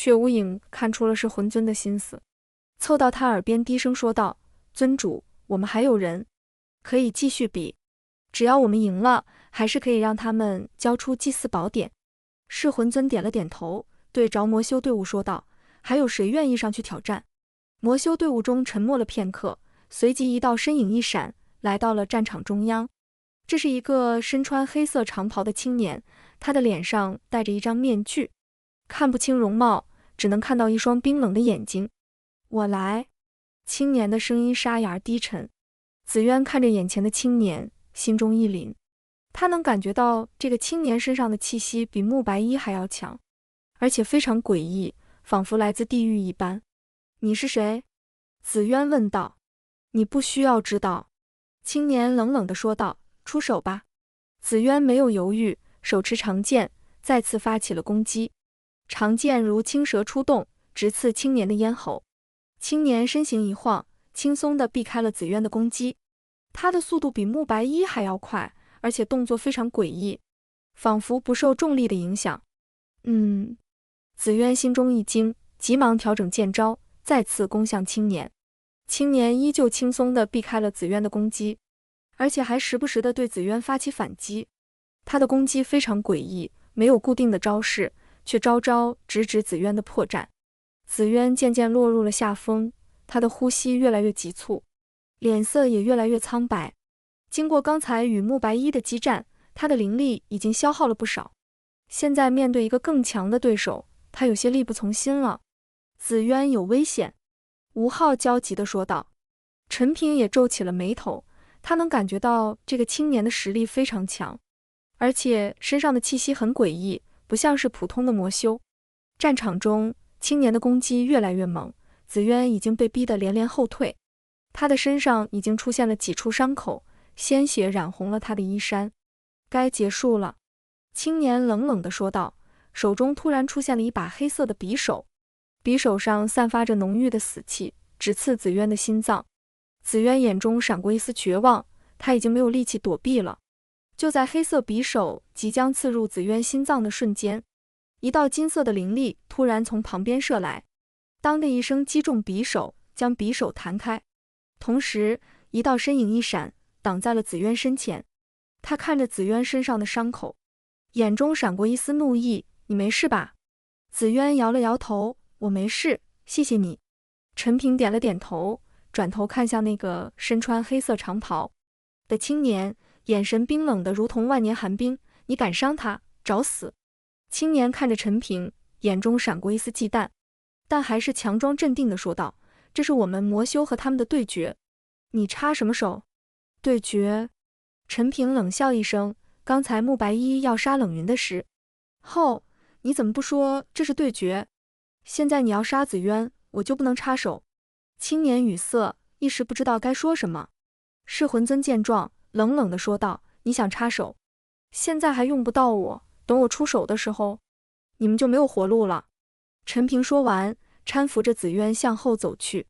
却无影看出了是魂尊的心思，凑到他耳边低声说道：“尊主，我们还有人，可以继续比。只要我们赢了，还是可以让他们交出祭祀宝典。”噬魂尊点了点头，对着魔修队伍说道：“还有谁愿意上去挑战？”魔修队伍中沉默了片刻，随即一道身影一闪，来到了战场中央。这是一个身穿黑色长袍的青年，他的脸上戴着一张面具，看不清容貌，只能看到一双冰冷的眼睛。“我来。”青年的声音沙哑而低沉。紫渊看着眼前的青年，心中一凛。他能感觉到这个青年身上的气息比慕白衣还要强，而且非常诡异，仿佛来自地狱一般。“你是谁？”紫渊问道。“你不需要知道。”青年冷冷地说道。“出手吧。”紫渊没有犹豫，手持长剑，再次发起了攻击。长剑如青蛇出洞，直刺青年的咽喉。青年身形一晃，轻松地避开了紫渊的攻击。他的速度比慕白衣还要快，而且动作非常诡异，仿佛不受重力的影响。紫渊心中一惊，急忙调整剑招，再次攻向青年。青年依旧轻松地避开了紫渊的攻击，而且还时不时地对紫渊发起反击。他的攻击非常诡异，没有固定的招式，却招招直指紫渊的破绽。紫渊渐渐落入了下风，他的呼吸越来越急促，脸色也越来越苍白。经过刚才与慕白衣的激战，他的灵力已经消耗了不少，现在面对一个更强的对手，他有些力不从心了。“紫渊有危险。”吴昊焦急地说道。陈平也皱起了眉头，他能感觉到这个青年的实力非常强，而且身上的气息很诡异，不像是普通的魔修。战场中，青年的攻击越来越猛，紫渊已经被逼得连连后退，他的身上已经出现了几处伤口，鲜血染红了他的衣衫。“该结束了。”青年冷冷地说道，手中突然出现了一把黑色的匕首，匕首上散发着浓郁的死气，直刺紫渊的心脏。紫渊眼中闪过一丝绝望，他已经没有力气躲避了。就在黑色匕首即将刺入紫渊心脏的瞬间，一道金色的灵力突然从旁边射来，当的一声击中匕首，将匕首弹开。同时，一道身影一闪，挡在了紫渊身前。他看着紫渊身上的伤口，眼中闪过一丝怒意：“你没事吧？”紫渊摇了摇头：“我没事，谢谢你。”陈平点了点头，转头看向那个身穿黑色长袍的青年，眼神冰冷的如同万年寒冰。“你敢伤他，找死！”青年看着陈平，眼中闪过一丝忌惮，但还是强装镇定的说道：“这是我们魔修和他们的对决，你插什么手？”“对决？”陈平冷笑一声，刚才慕白衣要杀冷云的事后，你怎么不说这是对决？现在你要杀紫渊，我就不能插手？”青年语塞，一时不知道该说什么。噬魂尊见状，冷冷地说道：“你想插手，现在还用不到我，等我出手的时候，你们就没有活路了。”陈平说完，搀扶着紫渊向后走去。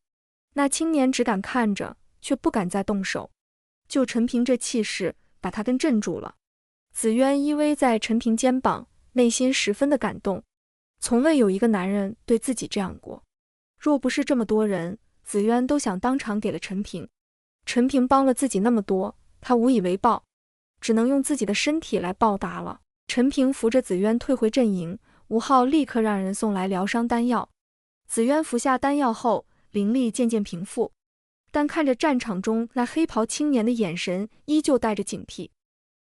那青年只敢看着，却不敢再动手。就陈平这气势，把他跟镇住了。紫渊依偎在陈平肩膀，内心十分的感动，从未有一个男人对自己这样过。若不是这么多人，紫渊都想当场给了陈平。陈平帮了自己那么多，他无以为报，只能用自己的身体来报答了。陈平扶着紫渊退回阵营，吴昊立刻让人送来疗伤丹药。紫渊服下丹药后，灵力渐渐平复，但看着战场中那黑袍青年的眼神依旧带着警惕。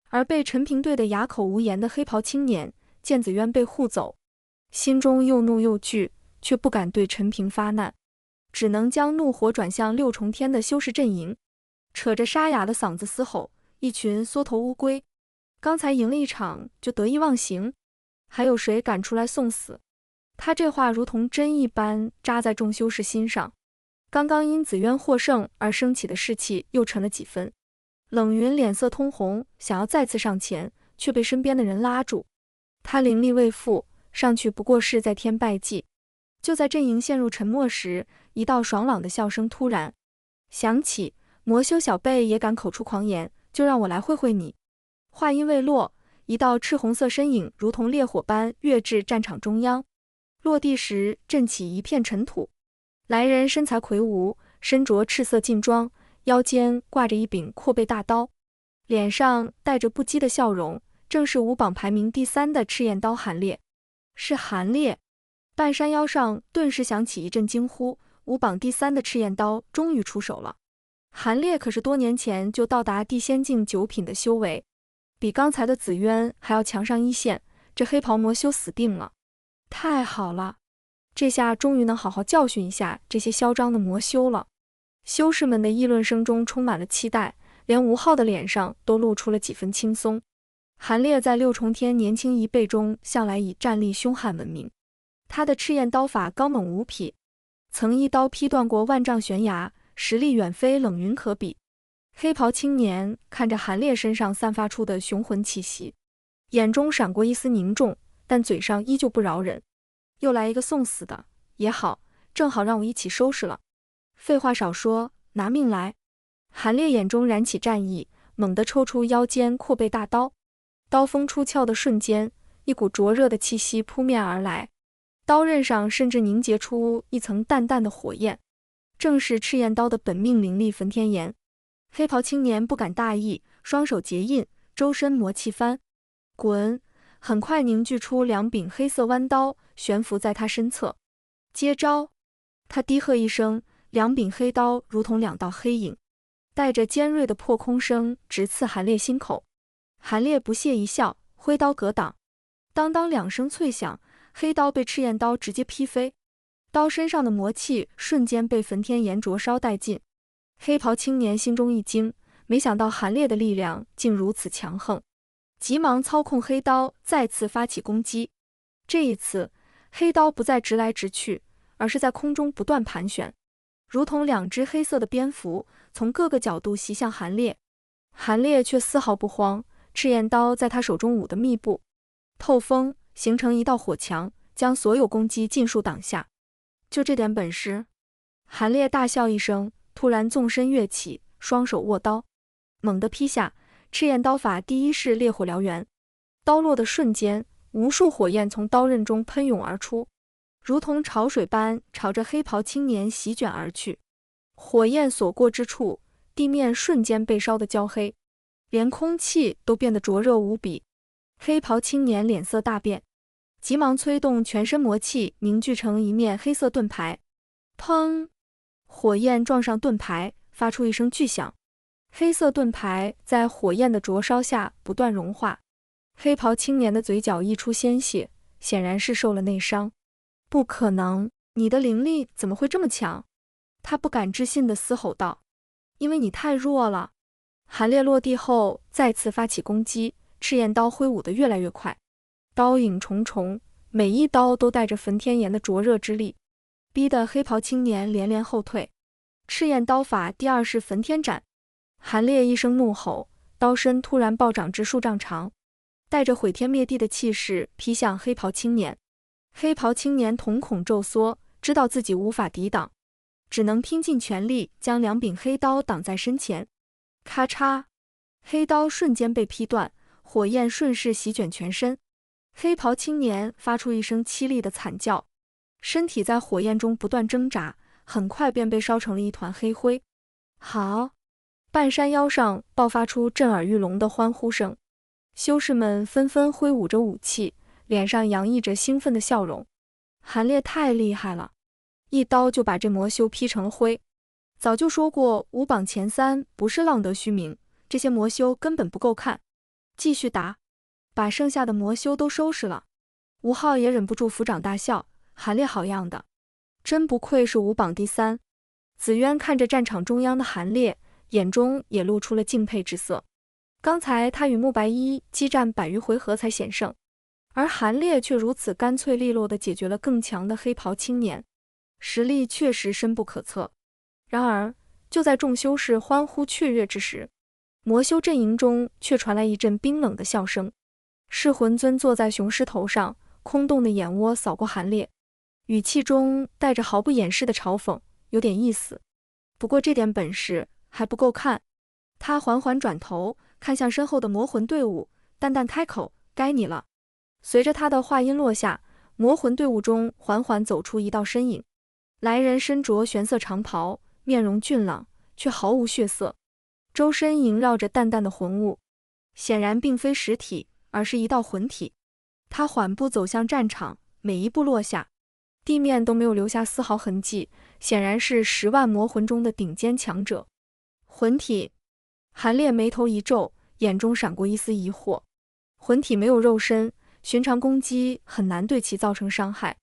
而被陈平对得哑口无言的黑袍青年见紫渊被护走，心中又怒又惧，却不敢对陈平发难，只能将怒火转向六重天的修士阵营，扯着沙哑的嗓子嘶吼：“一群缩头乌龟，刚才赢了一场就得意忘形，还有谁敢出来送死？”他这话如同针一般扎在众修士心上，刚刚因紫渊获胜而升起的士气又沉了几分。冷云脸色通红，想要再次上前，却被身边的人拉住。他灵力未复，上去不过是在添败绩。就在阵营陷入沉默时，一道爽朗的笑声突然响起：“魔修小辈也敢口出狂言，就让我来会会你。”话音未落，一道赤红色身影如同烈火般跃至战场中央。落地时震起一片尘土。来人身材魁梧，身着赤色劲装，腰间挂着一柄阔背大刀，脸上带着不羁的笑容，正是武榜排名第3的赤焰刀韩烈。是韩烈！半山腰上顿时响起一阵惊呼，武榜第3的赤焰刀终于出手了。韩烈可是多年前就到达地仙境9品的修为，比刚才的紫渊还要强上1线，这黑袍魔修死定了。太好了，这下终于能好好教训一下这些嚣张的魔修了。修士们的议论声中充满了期待，连吴昊的脸上都露出了几分轻松。韩烈在6重天年轻一辈中向来以战力凶悍闻名，他的赤焰刀法刚猛无匹，曾一刀劈断过万丈悬崖，实力远非冷云可比。黑袍青年看着韩烈身上散发出的雄浑气息，眼中闪过一丝凝重，但嘴上依旧不饶人。又来一个送死的，也好，正好让我一起收拾了。废话少说，拿命来！韩烈眼中燃起战意，猛地抽出腰间阔背大刀，刀锋出鞘的瞬间，一股灼热的气息扑面而来，刀刃上甚至凝结出一层淡淡的火焰，正是赤焰刀的本命灵力焚天炎。黑袍青年不敢大意，双手结印，周身魔气翻滚，很快凝聚出2柄黑色弯刀，悬浮在他身侧。接招！他低喝一声，2柄黑刀如同2道黑影，带着尖锐的破空声直刺韩烈心口。韩烈不屑一笑，挥刀格挡。当当2声脆响，黑刀被赤焰刀直接劈飞，刀身上的魔气瞬间被焚天炎灼烧殆尽。黑袍青年心中一惊，没想到韩烈的力量竟如此强横，急忙操控黑刀再次发起攻击。这一次，黑刀不再直来直去，而是在空中不断盘旋，如同2只黑色的蝙蝠，从各个角度袭向韩烈。韩烈却丝毫不慌，赤焰刀在他手中舞得密布，透风形成一道火墙，将所有攻击尽数挡下。就这点本事？韩烈大笑一声，突然纵身跃起，双手握刀，猛地劈下。赤焰刀法第1式烈火燎原，刀落的瞬间，无数火焰从刀刃中喷涌而出，如同潮水般朝着黑袍青年席卷而去。火焰所过之处，地面瞬间被烧得焦黑，连空气都变得灼热无比。黑袍青年脸色大变，急忙催动全身魔气，凝聚成一面黑色盾牌。砰！火焰撞上盾牌，发出一声巨响，黑色盾牌在火焰的灼烧下不断融化。黑袍青年的嘴角溢出鲜血，显然是受了内伤。不可能，你的灵力怎么会这么强？他不敢置信地嘶吼道。因为你太弱了。韩烈落地后再次发起攻击，赤焰刀挥舞得越来越快，刀影重重，每一刀都带着焚天炎的灼热之力，逼得黑袍青年连连后退。赤焰刀法第2式焚天斩。韩烈一声怒吼，刀身突然暴涨至数丈长，带着毁天灭地的气势劈向黑袍青年。黑袍青年瞳孔骤缩，知道自己无法抵挡，只能拼尽全力将2柄黑刀挡在身前。咔嚓，黑刀瞬间被劈断，火焰顺势席卷全身。黑袍青年发出一声凄厉的惨叫，身体在火焰中不断挣扎，很快便被烧成了一团黑灰。好！半山腰上爆发出震耳欲聋的欢呼声，修士们纷纷挥舞着武器，脸上洋溢着兴奋的笑容。韩烈太厉害了，一刀就把这魔修劈成了灰。早就说过武榜前3不是浪得虚名，这些魔修根本不够看。继续打，把剩下的魔修都收拾了。吴昊也忍不住抚掌大笑，韩烈好样的，真不愧是武榜第3。紫渊看着战场中央的韩烈，眼中也露出了敬佩之色。刚才他与慕白衣激战100余回合才险胜，而韩烈却如此干脆利落地解决了更强的黑袍青年，实力确实深不可测。然而，就在众修士欢呼雀跃之时，魔修阵营中却传来一阵冰冷的笑声。噬魂尊坐在雄狮头上，空洞的眼窝扫过韩烈，语气中带着毫不掩饰的嘲讽，有点意思。不过这点本事还不够看。他缓缓转头，看向身后的魔魂队伍，淡淡开口：“该你了。”随着他的话音落下，魔魂队伍中缓缓走出一道身影，来人身着玄色长袍，面容俊朗，却毫无血色，周身萦绕着淡淡的魂雾，显然并非实体，而是一道魂体。他缓步走向战场，每一步落下，地面都没有留下丝毫痕迹，显然是10万魔魂中的顶尖强者。魂体，韩烈眉头一皱，眼中闪过一丝疑惑。魂体没有肉身，寻常攻击很难对其造成伤害，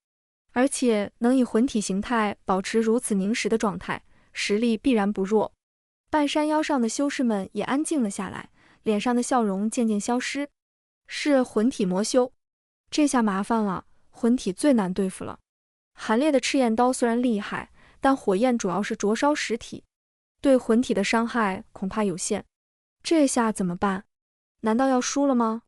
而且能以魂体形态保持如此凝实的状态，实力必然不弱。半山腰上的修士们也安静了下来，脸上的笑容渐渐消失。是魂体魔修，这下麻烦了，魂体最难对付了。韩烈的赤焰刀虽然厉害，但火焰主要是灼烧实体，对魂体的伤害恐怕有限。这下怎么办？难道要输了吗？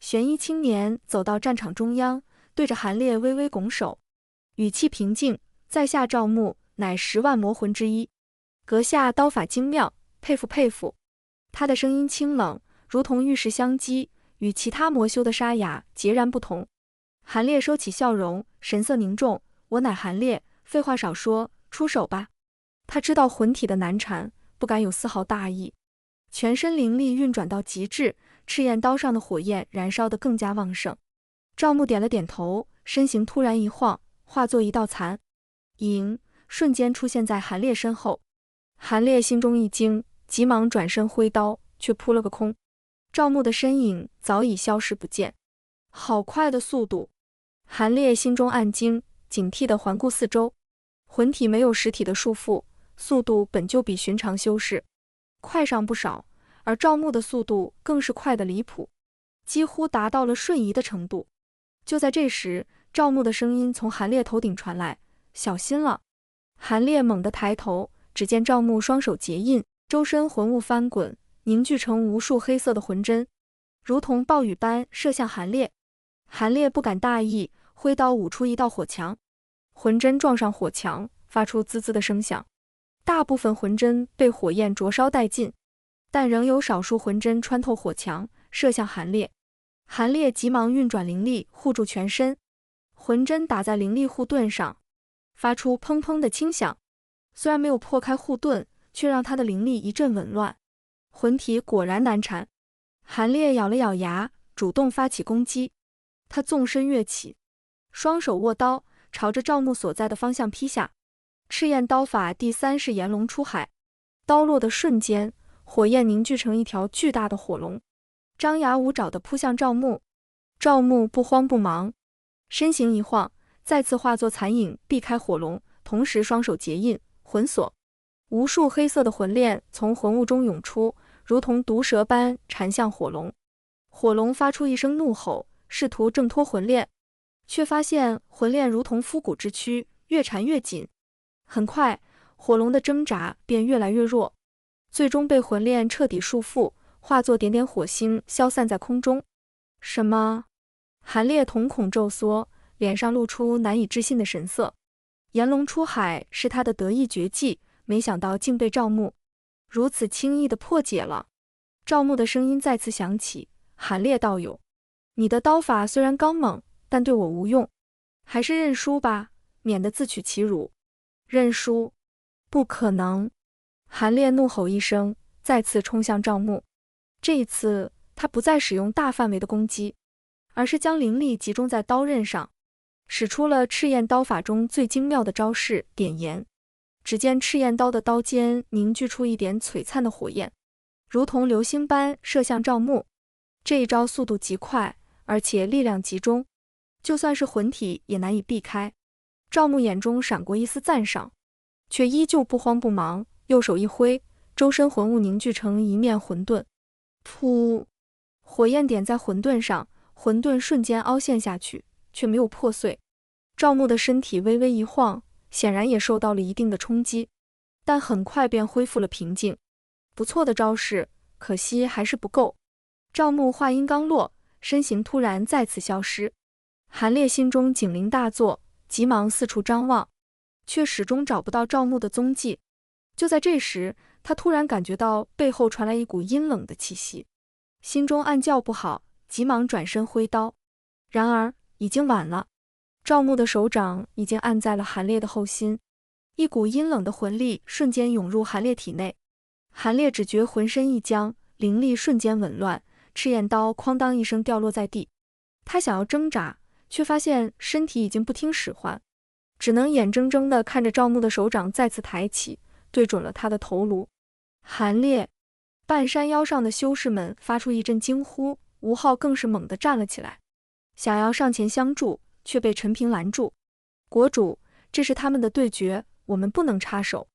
玄衣青年走到战场中央，对着韩烈微微拱手，语气平静，在下赵牧，乃10万魔魂之一，阁下刀法精妙，佩服佩服。他的声音清冷，如同玉石相击，与其他魔修的沙哑截然不同。韩烈收起笑容，神色凝重，我乃韩烈，废话少说，出手吧。他知道魂体的难缠，不敢有丝毫大意，全身灵力运转到极致，赤焰刀上的火焰燃烧得更加旺盛。赵牧点了点头，身形突然一晃，化作一道残影，瞬间出现在韩烈身后。韩烈心中一惊，急忙转身挥刀，却扑了个空。赵牧的身影早已消失不见。好快的速度！韩烈心中暗惊，警惕地环顾四周。魂体没有实体的束缚，速度本就比寻常修士快上不少，而赵牧的速度更是快得离谱，几乎达到了瞬移的程度。就在这时，赵牧的声音从韩烈头顶传来：“小心了！”韩烈猛地抬头，只见赵牧双手结印，周身魂雾翻滚，凝聚成无数黑色的魂针，如同暴雨般射向韩烈。韩烈不敢大意，挥刀舞出一道火墙，魂针撞上火墙，发出滋滋的声响。大部分魂针被火焰灼烧殆尽，但仍有少数魂针穿透火墙，射向韩烈。韩烈急忙运转灵力护住全身，魂针打在灵力护盾上，发出砰砰的轻响。虽然没有破开护盾，却让他的灵力一阵紊乱。魂体果然难缠。韩烈咬了咬牙，主动发起攻击。他纵身跃起，双手握刀，朝着赵牧所在的方向劈下。赤焰刀法第3式炎龙出海，刀落的瞬间，火焰凝聚成一条巨大的火龙，张牙舞爪地扑向赵牧。赵牧不慌不忙，身形一晃，再次化作残影避开火龙，同时双手结印魂锁。无数黑色的魂链从魂雾中涌出，如同毒蛇般缠向火龙。火龙发出一声怒吼，试图挣脱魂链，却发现魂链如同枯骨之躯，越缠越紧。很快，火龙的挣扎便越来越弱，最终被魂链彻底束缚，化作点点火星消散在空中。什么？韩烈瞳孔骤缩，脸上露出难以置信的神色。炎龙出海是他的得意绝技，没想到竟被赵牧如此轻易地破解了。赵牧的声音再次响起：“韩烈道友，你的刀法虽然刚猛，但对我无用，还是认输吧，免得自取其辱。”认输？不可能！韩烈怒吼一声，再次冲向赵牧。这一次，他不再使用大范围的攻击，而是将灵力集中在刀刃上，使出了赤焰刀法中最精妙的招式点炎。只见赤焰刀的刀尖凝聚出一点璀璨的火焰，如同流星般射向赵牧。这一招速度极快，而且力量集中，就算是魂体也难以避开。赵牧眼中闪过一丝赞赏，却依旧不慌不忙，右手一挥，周身魂雾凝聚成一面魂盾。噗！火焰点在魂盾上，魂盾瞬间凹陷下去，却没有破碎。赵牧的身体微微一晃，显然也受到了一定的冲击，但很快便恢复了平静。不错的招式，可惜还是不够。赵牧话音刚落，身形突然再次消失。韩烈心中警铃大作，急忙四处张望，却始终找不到赵牧的踪迹。就在这时，他突然感觉到背后传来一股阴冷的气息，心中暗叫不好，急忙转身挥刀。然而已经晚了，赵牧的手掌已经按在了韩烈的后心，一股阴冷的魂力瞬间涌入韩烈体内。韩烈只觉浑身一僵，灵力瞬间紊乱，赤焰刀哐当一声掉落在地。他想要挣扎，却发现身体已经不听使唤，只能眼睁睁地看着赵牧的手掌再次抬起，对准了他的头颅。韩烈！半山腰上的修士们发出一阵惊呼，吴昊更是猛地站了起来，想要上前相助，却被陈平拦住。国主，这是他们的对决，我们不能插手。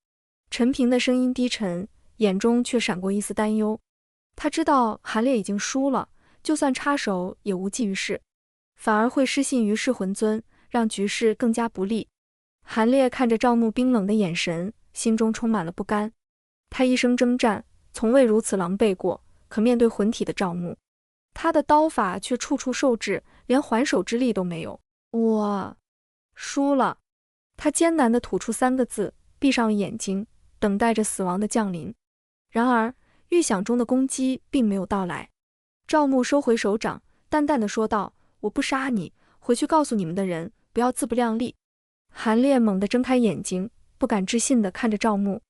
陈平的声音低沉，眼中却闪过一丝担忧。他知道韩烈已经输了，就算插手也无济于事，反而会失信于噬魂尊，让局势更加不利。韩烈看着赵牧冰冷的眼神，心中充满了不甘。他一生征战，从未如此狼狈过，可面对魂体的赵牧，他的刀法却处处受制，连还手之力都没有。我输了。他艰难地吐出3个字，闭上了眼睛，等待着死亡的降临。然而预想中的攻击并没有到来。赵牧收回手掌，淡淡地说道：“我不杀你，回去告诉你们的人，不要自不量力。”韩烈猛地睁开眼睛，不敢置信地看着赵牧。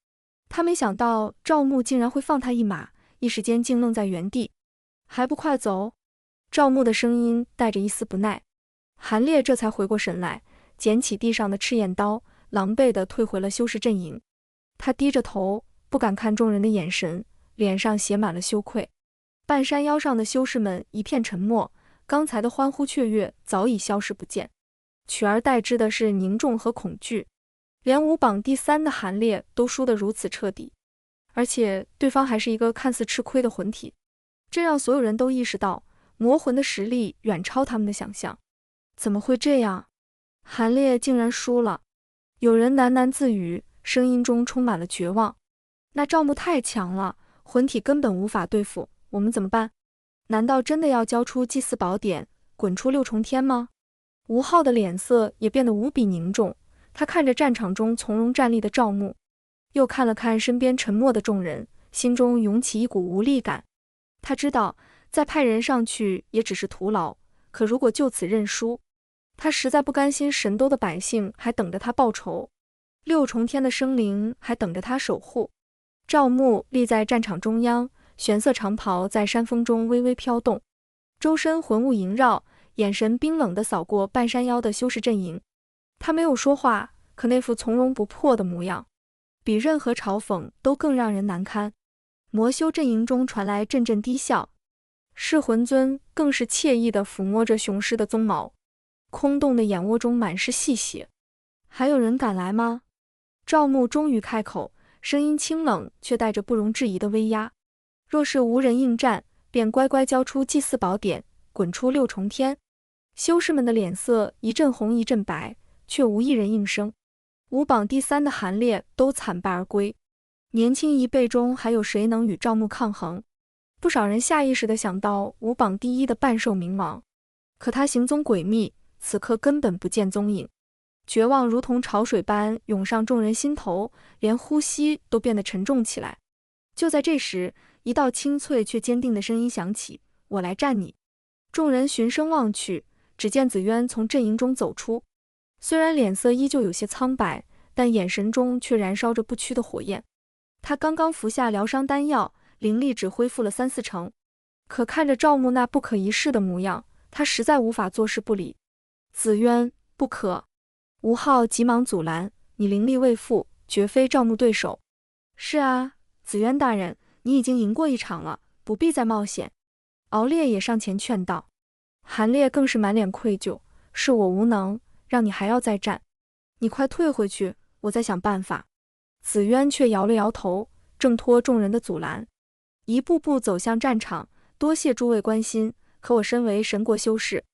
他没想到赵牧竟然会放他一马，一时间竟愣在原地。还不快走！赵牧的声音带着一丝不耐。韩烈这才回过神来，捡起地上的赤焰刀，狼狈地退回了修士阵营。他低着头，不敢看众人的眼神，脸上写满了羞愧。半山腰上的修士们一片沉默，刚才的欢呼雀跃早已消失不见，取而代之的是凝重和恐惧。连武榜第3的韩烈都输得如此彻底，而且对方还是一个看似吃亏的魂体，这让所有人都意识到魔魂的实力远超他们的想象。怎么会这样？韩烈竟然输了！有人喃喃自语，声音中充满了绝望。那赵牧太强了，魂体根本无法对付，我们怎么办？难道真的要交出祭祀宝典，滚出6重天吗？吴昊的脸色也变得无比凝重，他看着战场中从容站立的赵牧，又看了看身边沉默的众人，心中涌起一股无力感。他知道再派人上去也只是徒劳，可如果就此认输，他实在不甘心神都的百姓还等着他报仇，6重天的生灵还等着他守护。赵牧立在战场中央，玄色长袍在山风中微微飘动，周身魂雾萦绕，眼神冰冷地扫过半山腰的修士阵营。他没有说话，可那副从容不迫的模样，比任何嘲讽都更让人难堪。魔修阵营中传来阵阵低笑，噬魂尊更是惬意地抚摸着雄狮的鬃毛，空洞的眼窝中满是细血。还有人敢来吗？赵牧终于开口，声音清冷，却带着不容置疑的威压。若是无人应战，便乖乖交出祭祀宝典，滚出6重天。修士们的脸色一阵红一阵白，却无一人应声。武榜第3的韩烈都惨败而归，年轻一辈中还有谁能与赵牧抗衡？不少人下意识地想到武榜第1的半兽冥王，可他行踪诡秘，此刻根本不见踪影。绝望如同潮水般涌上众人心头，连呼吸都变得沉重起来。就在这时，一道清脆却坚定的声音响起：“我来战你。”众人循声望去，只见紫渊从阵营中走出，虽然脸色依旧有些苍白，但眼神中却燃烧着不屈的火焰。他刚刚服下疗伤丹药，灵力只恢复了3-4成，可看着赵牧那不可一世的模样，他实在无法坐视不理。紫渊，不可！吴昊急忙阻拦：“你灵力未复，绝非赵牧对手。”是啊，紫渊大人，你已经赢过一场了，不必再冒险。敖烈也上前劝道。韩烈更是满脸愧疚：“是我无能，让你还要再战。你快退回去，我再想办法。”紫渊却摇了摇头，挣脱众人的阻拦，一步步走向战场。多谢诸位关心，可我身为神国修士，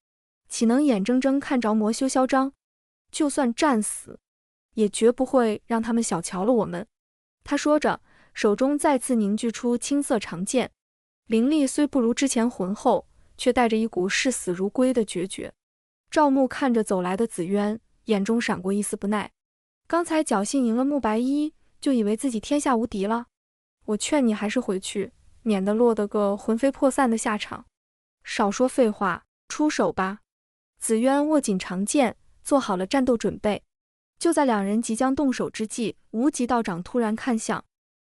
岂能眼睁睁看着魔修嚣张？就算战死，也绝不会让他们小瞧了我们。他说着，手中再次凝聚出青色长剑，灵力虽不如之前浑厚，却带着一股视死如归的决绝。赵牧看着走来的紫渊，眼中闪过一丝不耐。刚才侥幸赢了慕白衣，就以为自己天下无敌了？我劝你还是回去，免得落得个魂飞魄散的下场。少说废话，出手吧！紫渊握紧长剑，做好了战斗准备。就在两人即将动手之际，无极道长突然看向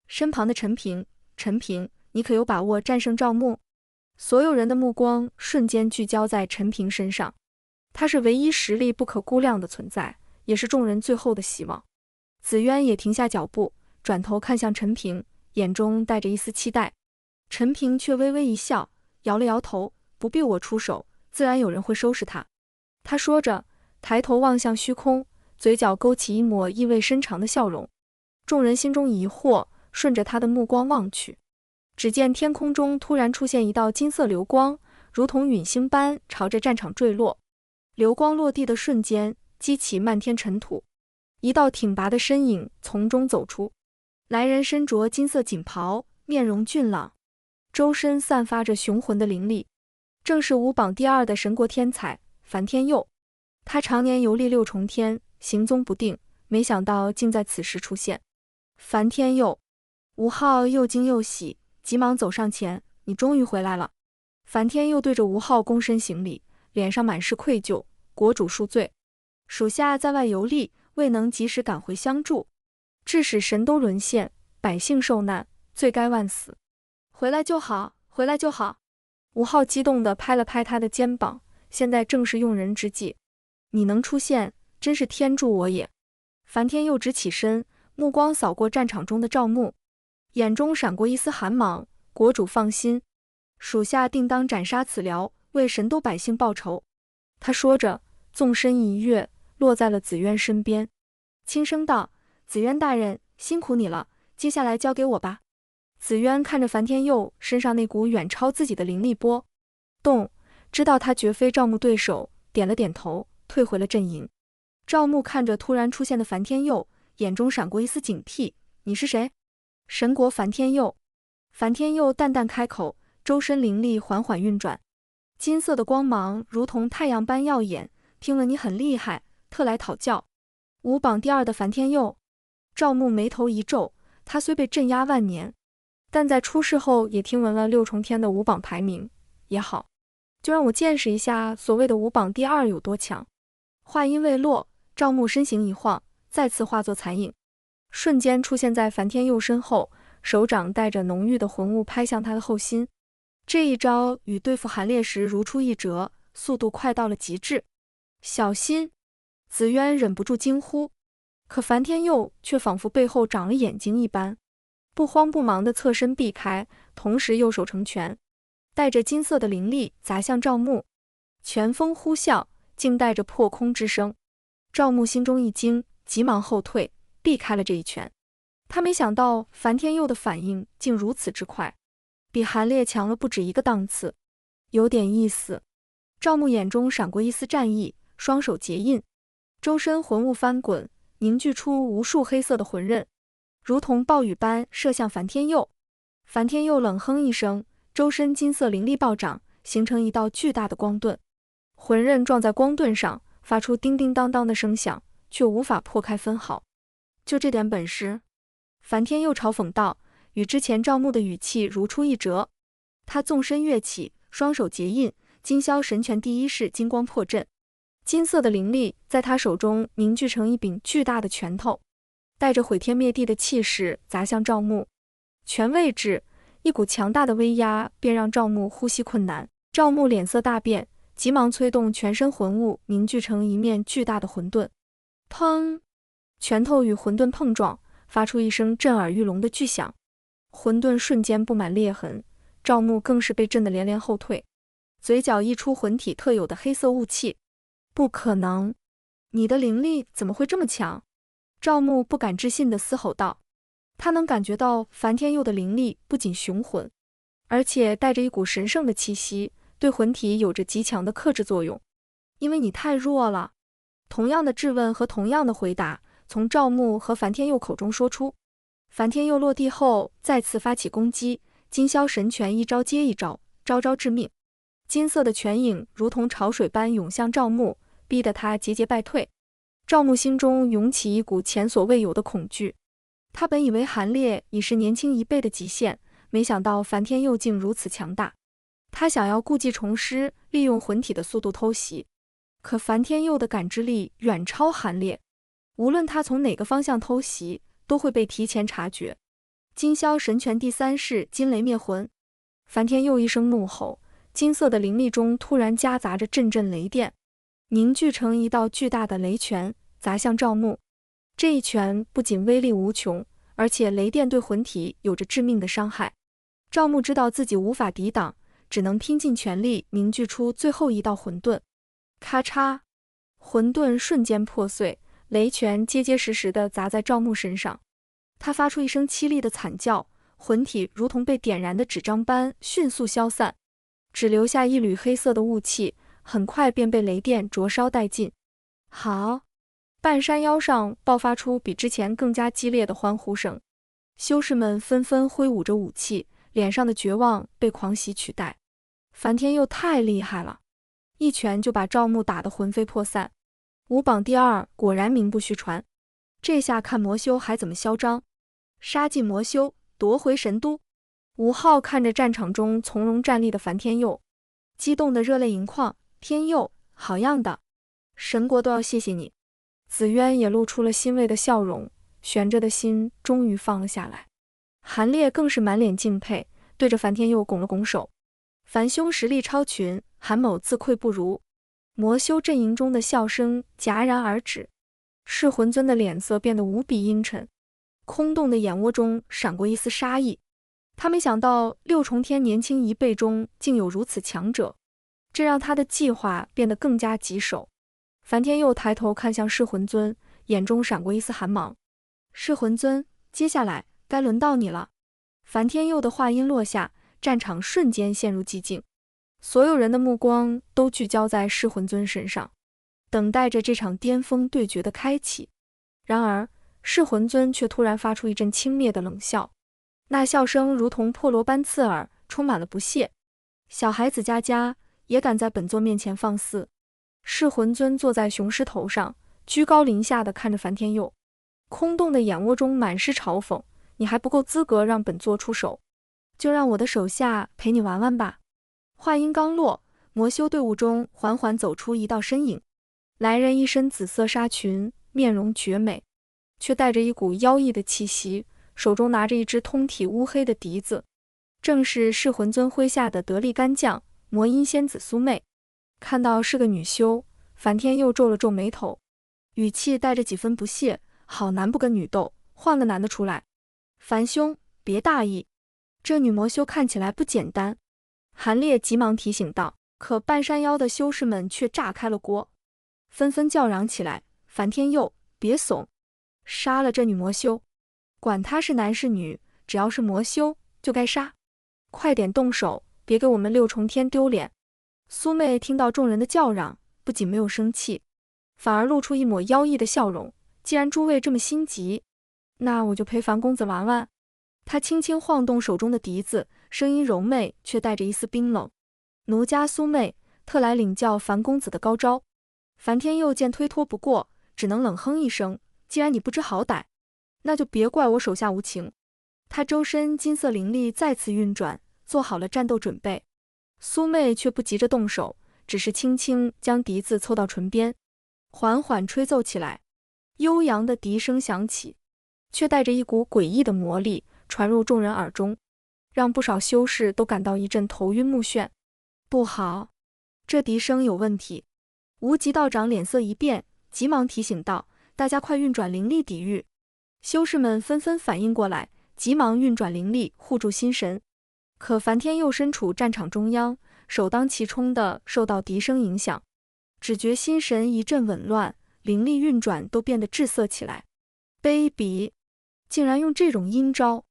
身旁的陈平，陈平，你可有把握战胜赵牧？所有人的目光瞬间聚焦在陈平身上，他是唯一实力不可估量的存在，也是众人最后的希望。紫渊也停下脚步，转头看向陈平，眼中带着一丝期待。陈平却微微一笑，摇了摇头，不必我出手，自然有人会收拾他。他说着，抬头望向虚空，嘴角勾起一抹意味深长的笑容。众人心中疑惑，顺着他的目光望去，只见天空中突然出现一道金色流光，如同陨星般朝着战场坠落。流光落地的瞬间，激起漫天尘土，一道挺拔的身影从中走出。来人身着金色锦袍，面容俊朗，周身散发着雄浑的灵力，正是武榜第2的神国天才樊天佑。他常年游历6重天，行踪不定，没想到竟在此时出现。樊天佑，吴昊又惊又喜，急忙走上前，你终于回来了。樊天佑对着吴昊躬身行礼，脸上满是愧疚，国主恕罪，属下在外游历，未能及时赶回相助，致使神都沦陷，百姓受难，罪该万死。回来就好，回来就好。吴昊激动地拍了拍他的肩膀，现在正是用人之际，你能出现，真是天助我也。樊天佑直起身，目光扫过战场中的赵牧，眼中闪过一丝寒芒。国主放心，属下定当斩杀此僚，为神都百姓报仇。他说着，纵身一跃，落在了紫渊身边，轻声道：紫渊大人，辛苦你了，接下来交给我吧。紫渊看着樊天佑身上那股远超自己的灵力波动，知道他绝非赵牧对手，点了点头，退回了阵营。赵牧看着突然出现的樊天佑，眼中闪过一丝警惕，你是谁？神国樊天佑。樊天佑淡淡开口，周身灵力缓缓运转，金色的光芒如同太阳般耀眼，听了你很厉害，特来讨教。武榜第2的樊天佑。赵牧眉头一皱，他虽被镇压万年，但在出事后也听闻了6重天的武榜排名，也好，就让我见识一下所谓的武榜第2有多强。话音未落，赵牧身形一晃，再次化作残影，瞬间出现在樊天佑身后，手掌带着浓郁的魂雾拍向他的后心。这一招与对付韩烈时如出一辙，速度快到了极致。小心！紫渊忍不住惊呼，可樊天佑却仿佛背后长了眼睛一般，不慌不忙地侧身避开，同时右手成拳，带着金色的灵力砸向赵牧。拳风呼啸，竟带着破空之声。赵牧心中一惊，急忙后退，避开了这一拳。他没想到樊天佑的反应竟如此之快，比韩烈强了不止一个档次，有点意思。赵牧眼中闪过一丝战意，双手结印，周身魂雾翻滚，凝聚出无数黑色的魂刃，如同暴雨般射向樊天佑。樊天佑冷哼一声，周身金色灵力暴涨，形成一道巨大的光盾，魂刃撞在光盾上，发出叮叮当当的声响，却无法破开分毫。就这点本事？樊天佑嘲讽道，与之前赵牧的语气如出一辙。他纵身跃起，双手结印，金霄神拳第1式金光破阵，金色的灵力在他手中凝聚成一柄巨大的拳头，带着毁天灭地的气势砸向赵牧。拳位置，一股强大的威压便让赵牧呼吸困难。赵牧脸色大变，急忙催动全身魂雾，凝聚成一面巨大的魂盾。砰！拳头与魂盾碰撞，发出一声震耳欲聋的巨响，魂盾瞬间布满裂痕，赵牧更是被震得连连后退，嘴角溢出魂体特有的黑色雾气。不可能，你的灵力怎么会这么强？赵牧不敢置信地嘶吼道。他能感觉到樊天佑的灵力不仅雄浑，而且带着一股神圣的气息，对魂体有着极强的克制作用。因为你太弱了。同样的质问和同样的回答从赵牧和樊天佑口中说出。樊天佑落地后再次发起攻击，金霄神拳一招接一招，招招致命。金色的拳影如同潮水般涌向赵牧，逼得他节节败退。赵牧心中涌起一股前所未有的恐惧。他本以为韩烈已是年轻1倍的极限，没想到樊天佑竟如此强大。他想要故技重施，利用魂体的速度偷袭，可樊天佑的感知力远超韩烈，无论他从哪个方向偷袭，都会被提前察觉。金霄神拳第3式金雷灭魂。樊天佑一声怒吼，金色的灵力中突然夹杂着阵阵雷电，凝聚成一道巨大的雷拳，砸向赵牧。这一拳不仅威力无穷，而且雷电对魂体有着致命的伤害。赵牧知道自己无法抵挡，只能拼尽全力凝聚出最后一道魂盾。咔嚓，魂盾瞬间破碎，雷拳结结实实地砸在赵牧身上。他发出一声凄厉的惨叫，魂体如同被点燃的纸张般迅速消散，只留下一缕黑色的雾气，很快便被雷电灼烧殆尽。好！半山腰上爆发出比之前更加激烈的欢呼声，修士们纷纷挥舞着武器，脸上的绝望被狂喜取代。樊天佑太厉害了，一拳就把赵牧打得魂飞魄散。武榜第2果然名不虚传，这下看魔修还怎么嚣张。杀尽魔修，夺回神都。吴昊看着战场中从容站立的樊天佑，激动得热泪盈眶。天佑，好样的，神国都要谢谢你。紫渊也露出了欣慰的笑容，悬着的心终于放了下来。韩烈更是满脸敬佩，对着樊天佑拱了拱手。樊兄实力超群，韩某自愧不如。魔修阵营中的笑声戛然而止，噬魂尊的脸色变得无比阴沉，空洞的眼窝中闪过一丝杀意。他没想到六重天年轻一辈中竟有如此强者，这让他的计划变得更加棘手。樊天佑抬头看向噬魂尊，眼中闪过一丝寒芒。噬魂尊，接下来该轮到你了。樊天佑的话音落下，战场瞬间陷入寂静，所有人的目光都聚焦在噬魂尊身上，等待着这场巅峰对决的开启。然而噬魂尊却突然发出一阵轻蔑的冷笑，那笑声如同破锣般刺耳，充满了不屑。小孩子家家也敢在本座面前放肆。噬魂尊坐在雄狮头上，居高临下地看着樊天佑，空洞的眼窝中满是嘲讽。你还不够资格让本座出手，就让我的手下陪你玩玩吧。话音刚落，魔修队伍中缓缓走出一道身影，来人一身紫色纱裙，面容绝美，却带着一股妖异的气息，手中拿着一只通体乌黑的笛子，正是噬魂尊麾下的得力干将魔音仙子苏妹。看到是个女修，樊天佑皱了皱眉头，语气带着几分不屑，好男不跟女斗，换个男的出来。樊兄，别大意，这女魔修看起来不简单。韩烈急忙提醒道，可半山腰的修士们却炸开了锅，纷纷叫嚷起来，樊天佑，别怂，杀了这女魔修，管她是男是女，只要是魔修就该杀，快点动手，别给我们六重天丢脸。苏妹听到众人的叫嚷，不仅没有生气，反而露出一抹妖异的笑容。既然诸位这么心急，那我就陪樊公子玩玩。她轻轻晃动手中的笛子，声音柔媚，却带着一丝冰冷。奴家苏妹特来领教樊公子的高招。樊天佑见推脱不过，只能冷哼一声，既然你不知好歹，那就别怪我手下无情。他周身金色灵力再次运转，做好了战斗准备。苏妹却不急着动手，只是轻轻将笛子凑到唇边，缓缓吹奏起来。悠扬的笛声响起，却带着一股诡异的魔力传入众人耳中，让不少修士都感到一阵头晕目眩。不好，这笛声有问题。无极道长脸色一变，急忙提醒道，大家快运转灵力抵御。修士们纷纷反应过来，急忙运转灵力护住心神。可樊天佑身处战场中央，首当其冲的受到笛声影响，只觉心神一阵紊乱，灵力运转都变得滞涩起来。卑鄙，竟然用这种阴招！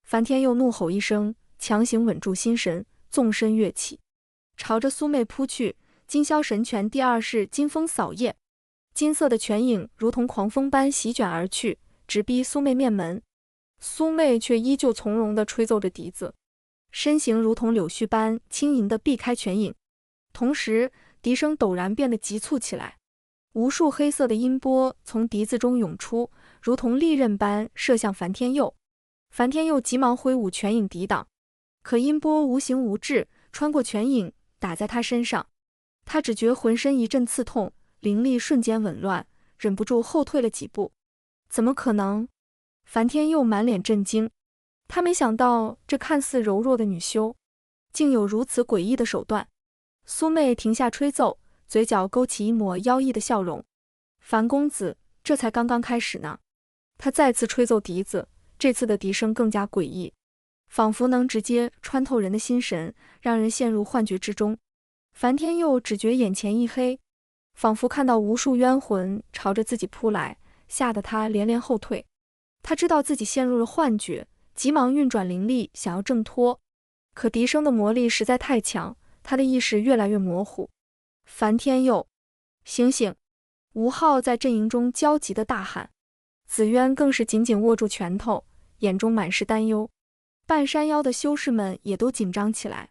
樊天佑怒吼一声，强行稳住心神，纵身跃起，朝着苏妹扑去。金霄神拳第2式金风扫叶，金色的拳影如同狂风般席卷而去，直逼苏妹面门。苏妹却依旧从容地吹奏着笛子，身形如同柳絮般轻盈地避开拳影，同时笛声陡然变得急促起来，无数黑色的音波从笛子中涌出，如同利刃般射向樊天佑。樊天佑急忙挥舞拳影抵挡，可音波无形无质，穿过拳影打在他身上。他只觉浑身一阵刺痛，灵力瞬间紊乱，忍不住后退了几步。怎么可能？樊天佑满脸震惊，他没想到这看似柔弱的女修，竟有如此诡异的手段。苏妹停下吹奏，嘴角勾起一抹妖异的笑容。樊公子，这才刚刚开始呢。他再次吹奏笛子，这次的笛声更加诡异，仿佛能直接穿透人的心神，让人陷入幻觉之中。樊天佑只觉眼前一黑，仿佛看到无数冤魂朝着自己扑来，吓得他连连后退。他知道自己陷入了幻觉，急忙运转灵力想要挣脱，可笛声的魔力实在太强，他的意识越来越模糊。樊天佑，醒醒！吴昊在阵营中焦急地大喊，紫渊更是紧紧握住拳头，眼中满是担忧。半山腰的修士们也都紧张起来，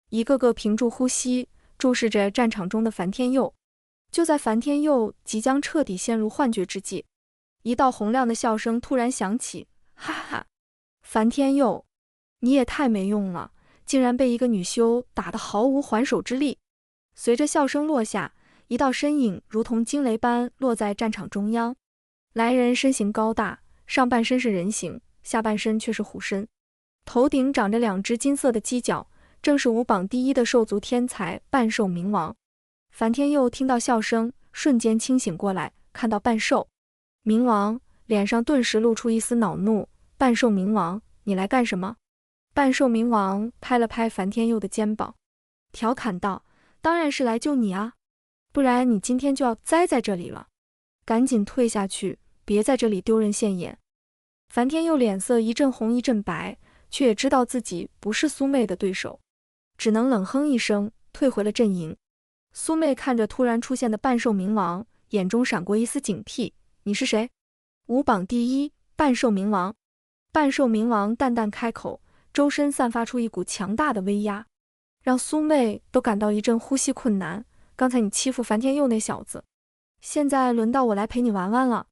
一个个屏住呼吸，注视着战场中的樊天佑。就在樊天佑即将彻底陷入幻觉之际，一道洪亮的笑声突然响起，哈哈哈！樊天佑，你也太没用了，竟然被一个女修打得毫无还手之力。随着笑声落下，一道身影如同惊雷般落在战场中央。来人身形高大，上半身是人形，下半身却是虎身，头顶长着两只金色的犄角，正是武榜第一的兽族天才半兽冥王。樊天佑听到笑声，瞬间清醒过来，看到半兽冥王，脸上顿时露出一丝恼怒。半兽冥王，你来干什么？半兽冥王拍了拍樊天佑的肩膀，调侃道，当然是来救你啊，不然你今天就要栽在这里了，赶紧退下去，别在这里丢人现眼。樊天佑脸色一阵红一阵白，却也知道自己不是苏妹的对手，只能冷哼一声，退回了阵营。苏妹看着突然出现的半兽冥王，眼中闪过一丝警惕，你是谁？武榜第一，半兽冥王。半兽冥王淡淡开口，周身散发出一股强大的威压，让苏妹都感到一阵呼吸困难。刚才你欺负樊天佑那小子，现在轮到我来陪你玩玩了。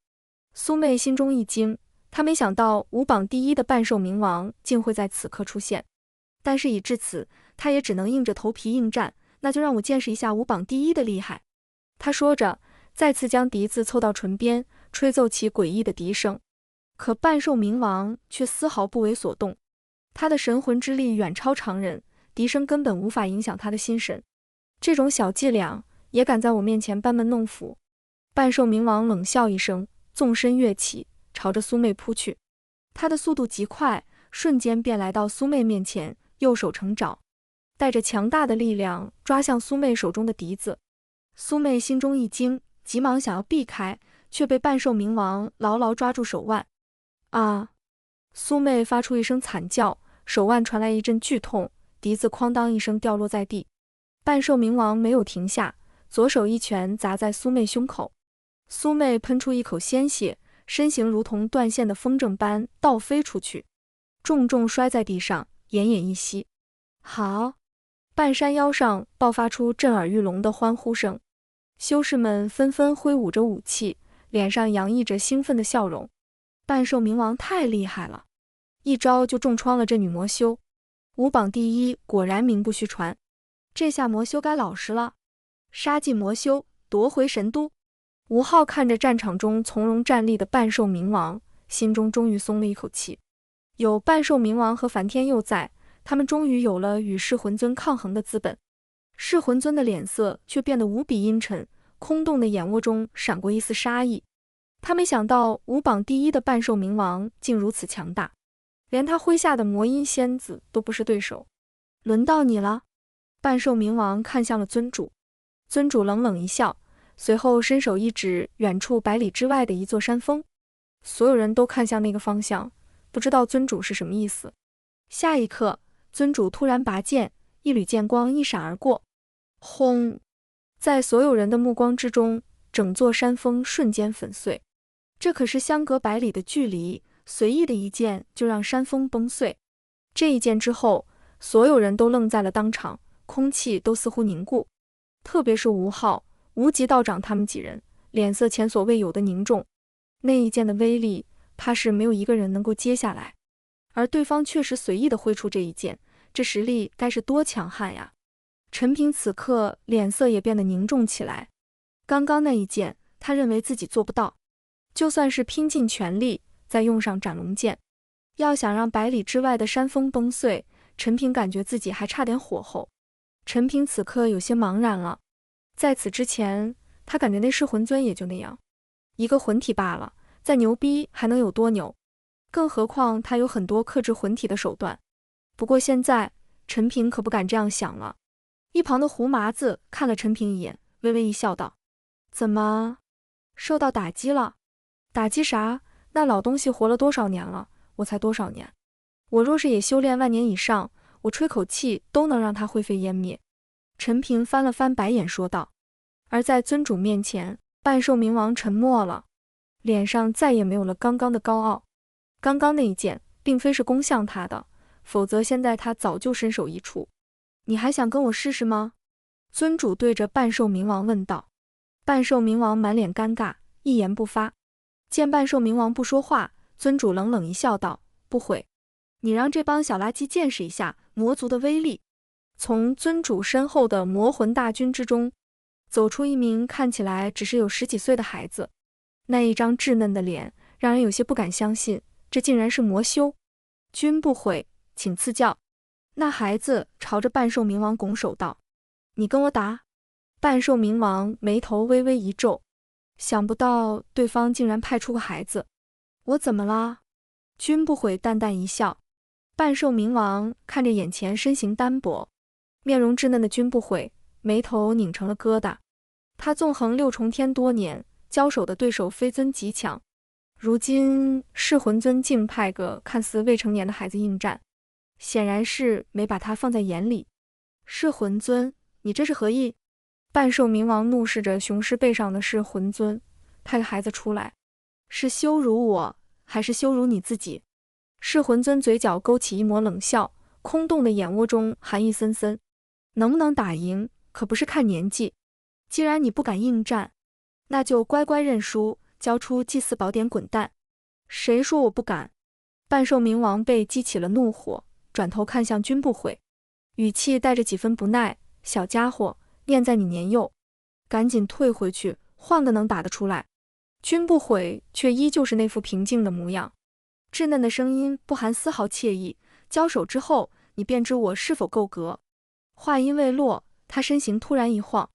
苏妹心中一惊，她没想到武榜第一的半兽冥王竟会在此刻出现，但是已至此，她也只能硬着头皮应战，那就让我见识一下武榜第一的厉害。她说着，再次将笛子凑到唇边，吹奏起诡异的笛声。可半兽冥王却丝毫不为所动，他的神魂之力远超常人，笛声根本无法影响他的心神。这种小伎俩也敢在我面前班门弄斧？半兽冥王冷笑一声，纵身跃起，朝着苏妹扑去。他的速度极快，瞬间便来到苏妹面前，右手成爪，带着强大的力量抓向苏妹手中的笛子。苏妹心中一惊，急忙想要避开，却被半兽冥王牢牢抓住手腕。啊！苏妹发出一声惨叫，手腕传来一阵剧痛，笛子哐当一声掉落在地。半兽冥王没有停下，左手一拳砸在苏妹胸口。苏妹喷出一口鲜血，身形如同断线的风筝般倒飞出去，重重摔在地上，奄奄一息。好！半山腰上爆发出震耳欲聋的欢呼声，修士们纷纷挥舞着武器，脸上洋溢着兴奋的笑容。半兽冥王太厉害了，一招就重创了这女魔修。武榜第一果然名不虚传，这下魔修该老实了。杀尽魔修，夺回神都。吴昊看着战场中从容站立的半兽冥王，心中终于松了一口气。有半兽冥王和樊天佑在，他们终于有了与噬魂尊抗衡的资本。噬魂尊的脸色却变得无比阴沉，空洞的眼窝中闪过一丝杀意。他没想到武榜第一的半兽冥王竟如此强大，连他麾下的魔音仙子都不是对手。轮到你了。半兽冥王看向了尊主，尊主冷冷一笑，随后伸手一指远处百里之外的一座山峰。所有人都看向那个方向，不知道尊主是什么意思。下一刻，尊主突然拔剑，一缕剑光一闪而过，轰！在所有人的目光之中，整座山峰瞬间粉碎。这可是相隔百里的距离，随意的一剑就让山峰崩碎。这一剑之后，所有人都愣在了当场，空气都似乎凝固。特别是吴昊、无极道长他们几人，脸色前所未有的凝重。那一剑的威力，怕是没有一个人能够接下来。而对方确实随意的挥出这一剑，这实力该是多强悍呀！陈平此刻脸色也变得凝重起来。刚刚那一剑，他认为自己做不到，就算是拼尽全力，再用上斩龙剑，要想让百里之外的山峰崩碎，陈平感觉自己还差点火候。陈平此刻有些茫然了。在此之前，他感觉那噬魂尊也就那样，一个魂体罢了，再牛逼还能有多牛？更何况他有很多克制魂体的手段。不过现在，陈平可不敢这样想了。一旁的胡麻子看了陈平一眼，微微一笑道：“怎么，受到打击了？打击啥？那老东西活了多少年了？我才多少年？我若是也修炼万年以上，我吹口气都能让他灰飞烟灭。”陈平翻了翻白眼说道。而在尊主面前，半兽冥王沉默了，脸上再也没有了刚刚的高傲。刚刚那一剑并非是攻向他的，否则现在他早就身首异处。你还想跟我试试吗？尊主对着半兽冥王问道。半兽冥王满脸尴尬，一言不发。见半兽冥王不说话，尊主冷冷一笑道：“不会，你让这帮小垃圾见识一下魔族的威力。”从尊主身后的魔魂大军之中，走出一名看起来只是有10几岁的孩子。那一张稚嫩的脸，让人有些不敢相信，这竟然是魔修。君不悔，请赐教。那孩子朝着半兽冥王拱手道：“你跟我打。”半兽冥王眉头微微一皱，想不到对方竟然派出个孩子。我怎么了？君不悔淡淡一笑。半兽冥王看着眼前身形单薄、面容稚嫩的君不悔，眉头拧成了疙瘩。他纵横6重天多年，交手的对手非尊极强，如今噬魂尊竟派个看似未成年的孩子应战，显然是没把他放在眼里。噬魂尊，你这是何意？半兽冥王怒视着雄狮背上的噬魂尊，派个孩子出来，是羞辱我，还是羞辱你自己？噬魂尊嘴角勾起一抹冷笑，空洞的眼窝中寒意森森。能不能打赢，可不是看年纪。既然你不敢应战，那就乖乖认输，交出祭祀宝典滚蛋。谁说我不敢？半兽冥王被激起了怒火，转头看向君不悔，语气带着几分不耐：“小家伙，念在你年幼，赶紧退回去，换个能打得出来。”君不悔却依旧是那副平静的模样，稚嫩的声音不含丝毫怯意：“交手之后，你便知我是否够格。”话音未落，他身形突然一晃，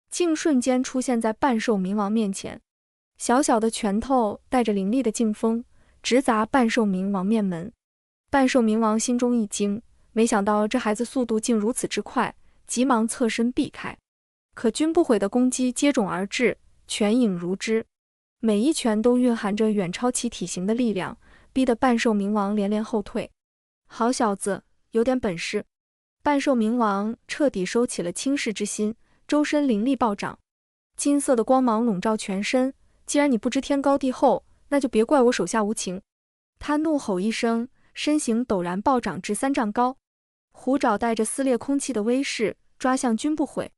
竟瞬间出现在半兽冥王面前。小小的拳头带着凌厉的劲风，直砸半兽冥王面门。半兽冥王心中一惊，没想到这孩子速度竟如此之快，急忙侧身避开。可君不悔的攻击接踵而至，拳影如织，每一拳都蕴含着远超其体型的力量，逼得半兽冥王连连后退。好小子，有点本事！半兽冥王彻底收起了轻视之心，周身灵力暴涨，金色的光芒笼罩全身。既然你不知天高地厚，那就别怪我手下无情。他怒吼一声，身形陡然暴涨至3丈高，虎爪带着撕裂空气的威势抓向君不悔。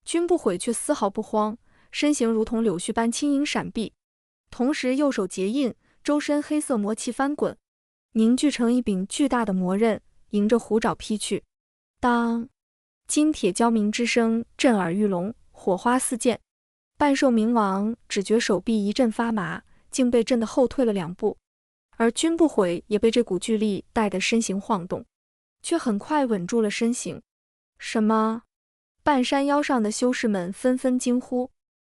君不悔却丝毫不慌，身形如同柳絮般轻盈闪避，同时右手结印，周身黑色魔气翻滚，凝聚成一柄巨大的魔刃，迎着虎爪劈去。当，金铁交鸣之声震耳欲聋，火花四溅。半兽冥王只觉手臂一阵发麻，竟被震得后退了2步，而君不悔也被这股巨力带得身形晃动，却很快稳住了身形。什么？半山腰上的修士们纷纷惊呼，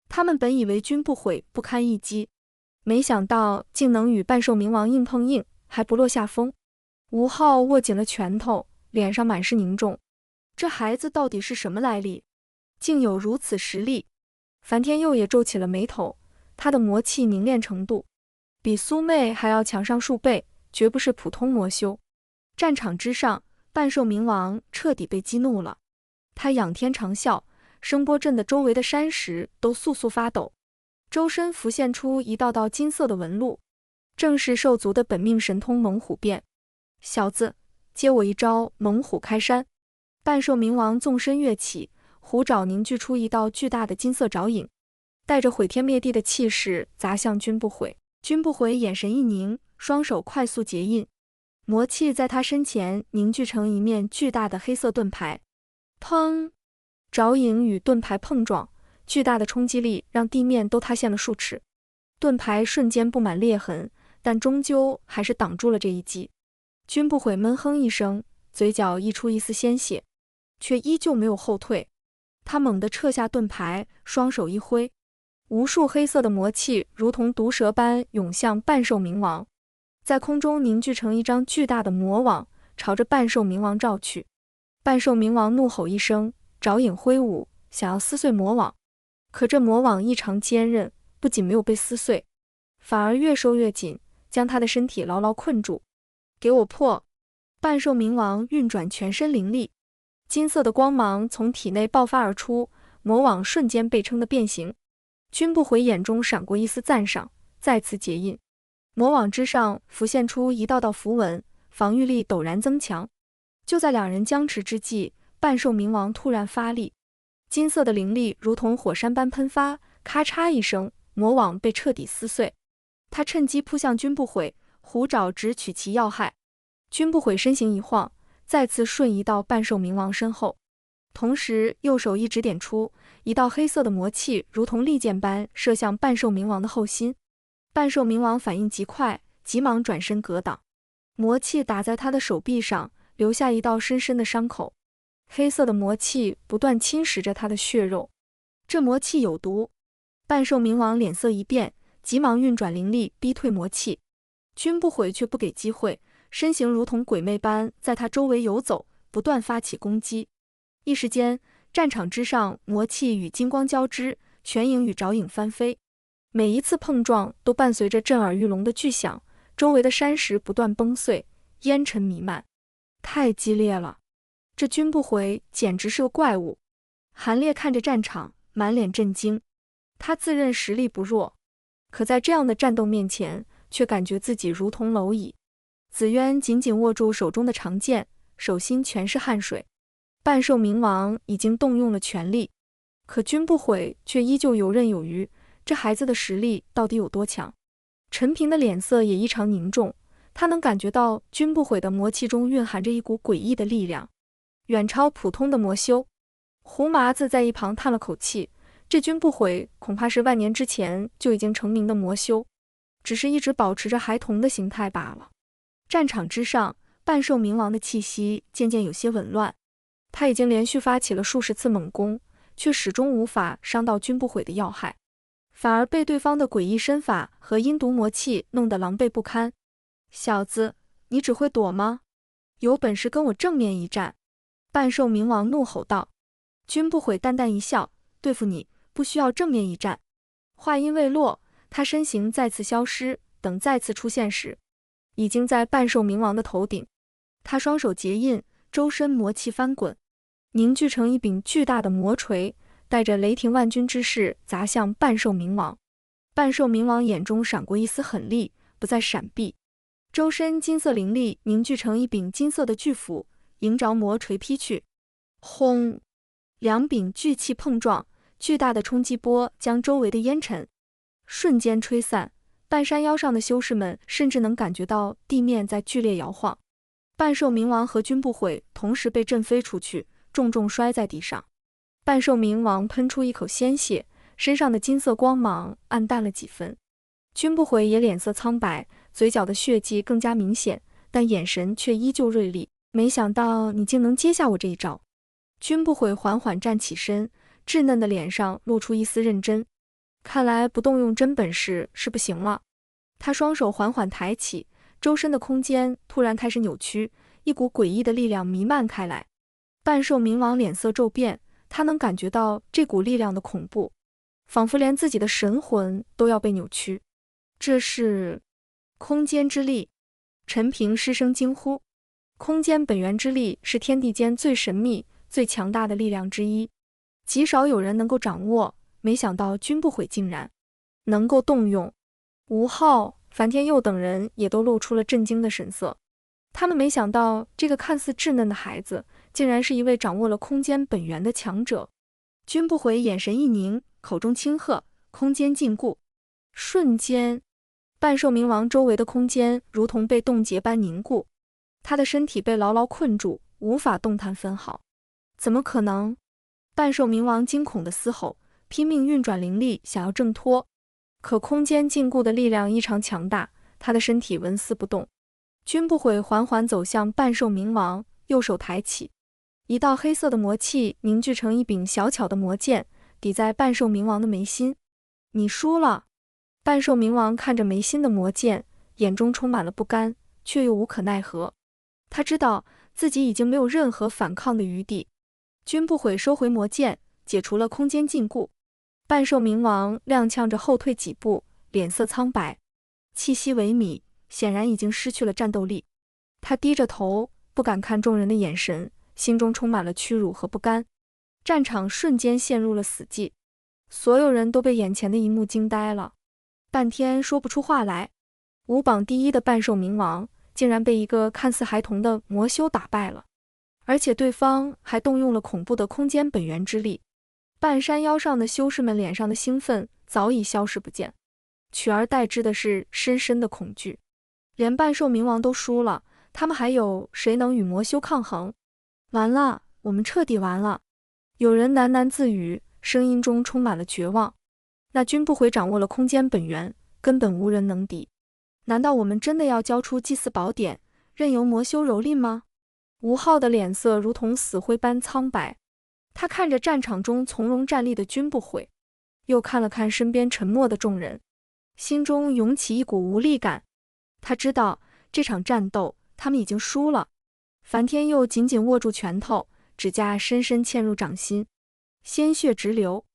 他们本以为君不悔不堪一击，没想到竟能与半兽冥王硬碰硬，还不落下风。吴昊握紧了拳头，脸上满是凝重。这孩子到底是什么来历？竟有如此实力？樊天佑也皱起了眉头，他的魔气凝练程度比苏妹还要强上数倍，绝不是普通魔修。战场之上，半兽冥王彻底被激怒了，他仰天长啸，声波震得周围的山石都簌簌发抖，周身浮现出一道道金色的纹路，正是兽族的本命神通猛虎变。小子，接我一招猛虎开山！半兽冥王纵身跃起，虎爪凝聚出一道巨大的金色爪影，带着毁天灭地的气势砸向君不悔。君不悔眼神一凝，双手快速结印，魔气在他身前凝聚成一面巨大的黑色盾牌。砰！爪影与盾牌碰撞，巨大的冲击力让地面都塌陷了数尺。盾牌瞬间布满裂痕，但终究还是挡住了这一击。君不悔闷哼一声，嘴角溢出一丝鲜血，却依旧没有后退。他猛地撤下盾牌，双手一挥，无数黑色的魔气如同毒蛇般涌向半兽冥王，在空中凝聚成一张巨大的魔网，朝着半兽冥王照去。半兽冥王怒吼一声，爪影挥舞，想要撕碎魔网。可这魔网异常坚韧，不仅没有被撕碎，反而越收越紧，将他的身体牢牢困住。给我破！半兽冥王运转全身灵力，金色的光芒从体内爆发而出，魔网瞬间被撑得变形。君不悔眼中闪过一丝赞赏，再次结印。魔网之上浮现出一道道符文，防御力陡然增强。就在两人僵持之际，半兽冥王突然发力，金色的灵力如同火山般喷发，咔嚓一声，魔网被彻底撕碎。他趁机扑向君不悔，虎爪直取其要害。君不悔身形一晃，再次瞬移到半兽冥王身后，同时右手一指点出一道黑色的魔气，如同利箭般射向半兽冥王的后心。半兽冥王反应极快，急忙转身格挡，魔气打在他的手臂上，留下一道深深的伤口。黑色的魔气不断侵蚀着他的血肉，这魔气有毒。半兽冥王脸色一变，急忙运转灵力逼退魔气。君不悔却不给机会，身形如同鬼魅般在他周围游走，不断发起攻击。一时间，战场之上魔气与金光交织，拳影与爪影翻飞，每一次碰撞都伴随着震耳欲聋的巨响，周围的山石不断崩碎，烟尘弥漫。太激烈了，这君不悔简直是个怪物。韩烈看着战场，满脸震惊。他自认实力不弱，可在这样的战斗面前，却感觉自己如同蝼蚁。紫渊紧紧握住手中的长剑，手心全是汗水。半兽冥王已经动用了全力，可君不悔却依旧游刃有余。这孩子的实力到底有多强？陈平的脸色也异常凝重，他能感觉到君不悔的魔气中蕴含着一股诡异的力量，远超普通的魔修。胡麻子在一旁叹了口气，这君不悔恐怕是万年之前就已经成名的魔修，只是一直保持着孩童的形态罢了。战场之上，半兽冥王的气息渐渐有些紊乱，他已经连续发起了数十次猛攻，却始终无法伤到君不悔的要害，反而被对方的诡异身法和阴毒魔气弄得狼狈不堪。小子，你只会躲吗？有本事跟我正面一战！半兽冥王怒吼道。君不悔淡淡一笑，对付你不需要正面一战。话音未落，他身形再次消失，等再次出现时，已经在半兽冥王的头顶。他双手结印，周身魔气翻滚，凝聚成一柄巨大的魔锤，带着雷霆万钧之势砸向半兽冥王。半兽冥王眼中闪过一丝狠厉，不再闪避，周身金色灵力凝聚成一柄金色的巨斧，迎着魔锤劈去。轰！两柄巨气碰撞，巨大的冲击波将周围的烟尘瞬间吹散，半山腰上的修士们甚至能感觉到地面在剧烈摇晃。半兽冥王和君不悔同时被震飞出去，重重摔在地上。半兽冥王喷出一口鲜血，身上的金色光芒暗淡了几分。君不悔也脸色苍白，嘴角的血迹更加明显，但眼神却依旧锐利。没想到你竟能接下我这一招。君不悔缓缓站起身，稚嫩的脸上露出一丝认真。看来不动用真本事是不行了。他双手缓缓抬起，周身的空间突然开始扭曲，一股诡异的力量弥漫开来。半兽冥王脸色骤变，他能感觉到这股力量的恐怖，仿佛连自己的神魂都要被扭曲。这是空间之力！陈平失声惊呼。空间本源之力是天地间最神秘、最强大的力量之一，极少有人能够掌握，没想到君不悔竟然能够动用。吴昊、樊天佑等人也都露出了震惊的神色，他们没想到这个看似稚嫩的孩子，竟然是一位掌握了空间本源的强者。君不悔眼神一凝，口中轻喝，空间禁锢。瞬间，半兽冥王周围的空间如同被冻结般凝固，他的身体被牢牢困住，无法动弹分毫。怎么可能？半兽冥王惊恐地嘶吼，拼命运转灵力想要挣脱，可空间禁锢的力量异常强大，他的身体纹丝不动。君不悔缓缓走向半兽冥王，右手抬起，一道黑色的魔气凝聚成一柄小巧的魔剑，抵在半兽冥王的眉心。你输了。半兽冥王看着眉心的魔剑，眼中充满了不甘，却又无可奈何。他知道自己已经没有任何反抗的余地。君不悔收回魔剑，解除了空间禁锢。半兽冥王踉跄着后退几步，脸色苍白，气息萎靡，显然已经失去了战斗力。他低着头，不敢看众人的眼神，心中充满了屈辱和不甘。战场瞬间陷入了死寂，所有人都被眼前的一幕惊呆了，半天说不出话来。武榜第一的半兽冥王竟然被一个看似孩童的魔修打败了，而且对方还动用了恐怖的空间本源之力。半山腰上的修士们脸上的兴奋早已消失不见，取而代之的是深深的恐惧。连半兽冥王都输了，他们还有谁能与魔修抗衡？完了，我们彻底完了。有人喃喃自语，声音中充满了绝望。那君不悔掌握了空间本源，根本无人能敌。难道我们真的要交出祭祀宝典，任由魔修蹂躏吗？吴昊的脸色如同死灰般苍白，他看着战场中从容站立的君不悔，又看了看身边沉默的众人，心中涌起一股无力感。他知道这场战斗他们已经输了。樊天佑紧紧握住拳头，指甲深深嵌入掌心，鲜血直流。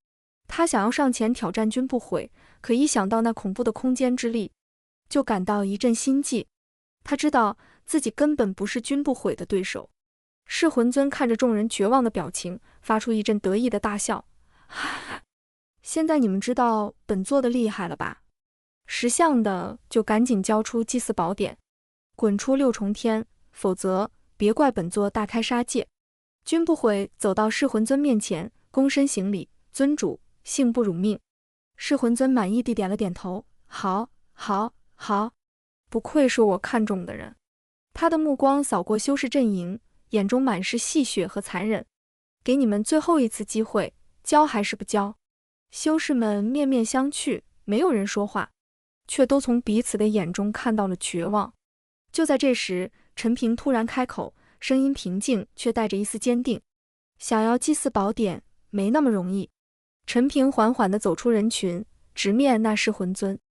他想要上前挑战君不悔，可一想到那恐怖的空间之力，就感到一阵心悸。他知道自己根本不是君不悔的对手。噬魂尊看着众人绝望的表情，发出一阵得意的大笑。现在你们知道本座的厉害了吧？识相的就赶紧交出祭祀宝典，滚出六重天，否则别怪本座大开杀戒。君不悔走到噬魂尊面前，躬身行礼，尊主幸不辱命。噬魂尊满意地点了点头，好，好，好，不愧是我看中的人。他的目光扫过修士阵营，眼中满是戏谑和残忍。给你们最后一次机会，交还是不交？修士们面面相觑，没有人说话，却都从彼此的眼中看到了绝望。就在这时，陈平突然开口，声音平静，却带着一丝坚定。想要祭祀宝典，没那么容易。陈平缓缓地走出人群，直面那噬魂尊。